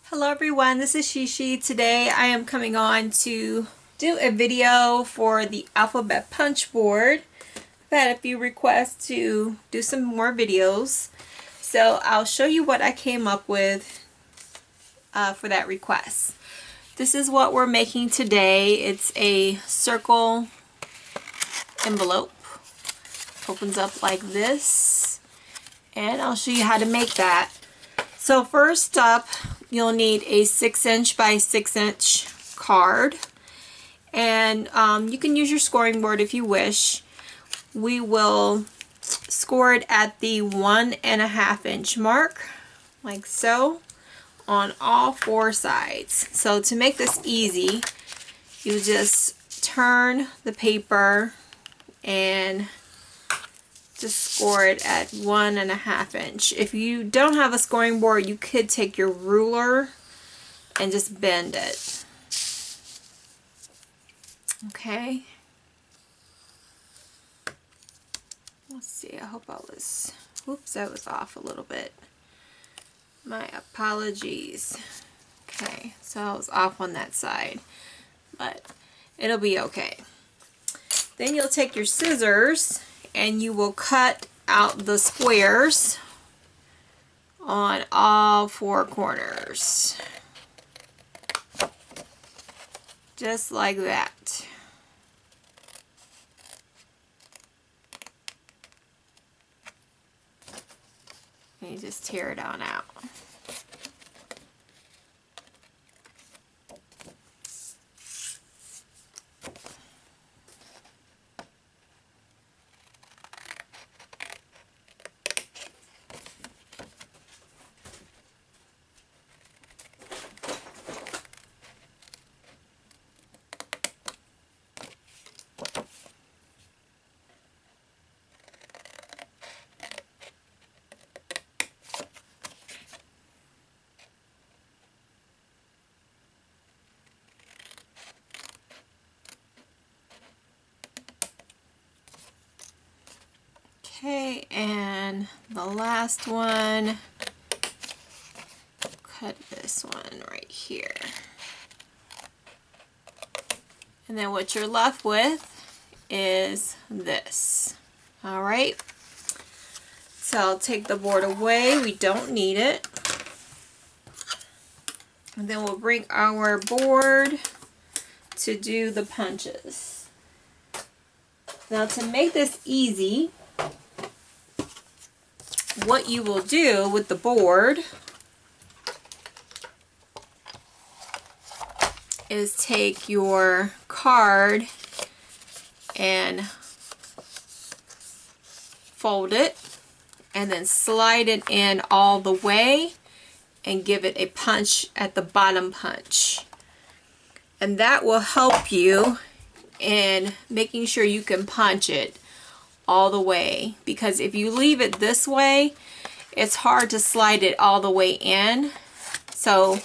Hello everyone, this is Sheshe. Today I am coming on to do a video for the alphabet punch board. I've had a few requests to do some more videos, so I'll show you what I came up with for that request. This is what we're making today. It's a circle envelope. Opens up like this, and I'll show you how to make that. So first up, you'll need a 6" by 6" card, and you can use your scoring board if you wish. We will score it at the 1.5 inch mark, like so, on all 4 sides. So to make this easy, you just turn the paper and just score it at 1.5 inch. If you don't have a scoring board, you could take your ruler and just bend it. Okay. Let's see, I hope I was, whoops, I was off a little bit. My apologies. Okay, so I was off on that side, but it'll be okay. Then you'll take your scissors and you will cut out the squares on all 4 corners. Just like that. And you just tear it on out. Okay, and the last one, cut this one right here. And then what you're left with is this. Alright, so I'll take the board away, we don't need it. And then we'll bring our board to do the punches. Now to make this easy, what you will do with the board is take your card and fold it and then slide it in all the way and give it a punch at the bottom punch. And that will help you in making sure you can punch it all the way, because if you leave it this way, it's hard to slide it all the way in. So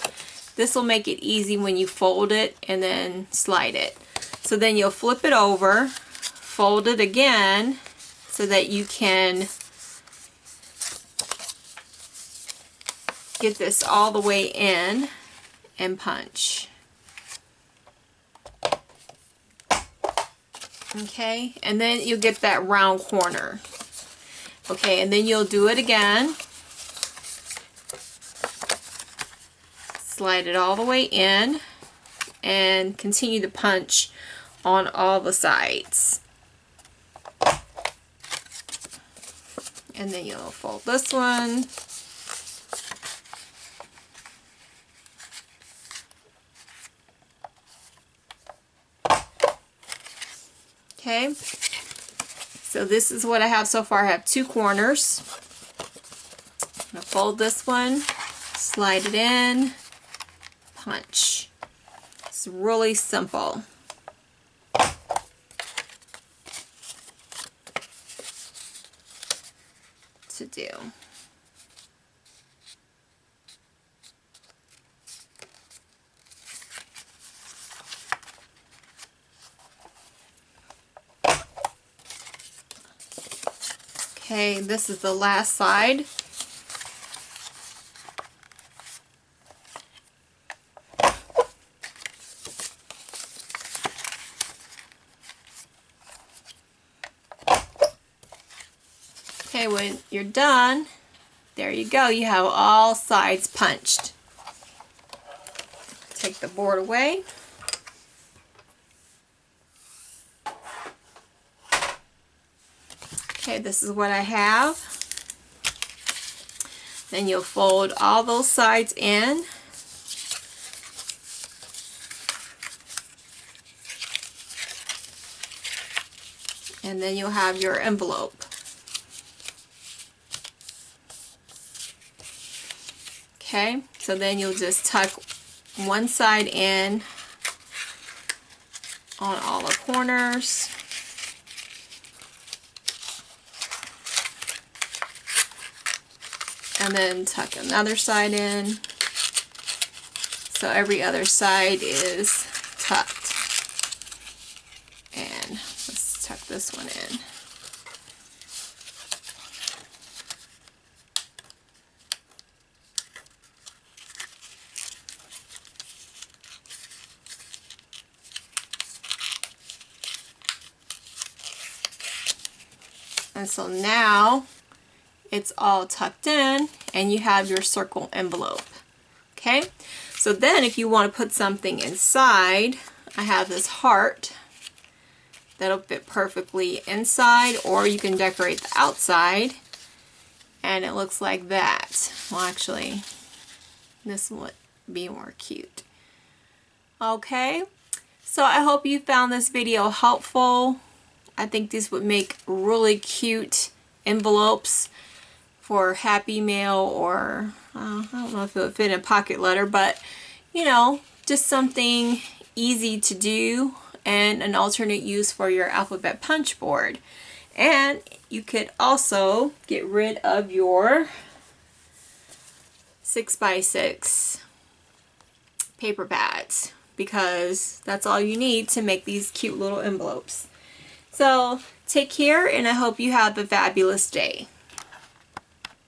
this will make it easy when you fold it and then slide it. So then you'll flip it over, fold it again so that you can get this all the way in and punch. Okay, and then you'll get that round corner. Okay, and then you'll do it again. Slide it all the way in and continue to punch on all the sides. And then you'll fold this one. Okay, so this is what I have so far. I have 2 corners. I'm going to fold this one, slide it in, punch. It's really simple to do. Okay, this is the last side. Okay, when you're done, there you go. You have all sides punched. Take the board away. Okay, this is what I have. Then you'll fold all those sides in. And then you'll have your envelope. Okay, so then you'll just tuck one side in on all the corners. And then tuck another side in. So every other side is tucked. And let's tuck this one in. And so now it's all tucked in and you have your circle envelope. Okay, so then if you want to put something inside, I have this heart that'll fit perfectly inside, or you can decorate the outside and it looks like that. Well, actually this would be more cute. Okay, so I hope you found this video helpful. I think these would make really cute envelopes for Happy Mail, or I don't know if it would fit in a pocket letter, but you know, just something easy to do and an alternate use for your alphabet punch board. And you could also get rid of your 6x6 paper pads, because that's all you need to make these cute little envelopes. So take care, and I hope you have a fabulous day.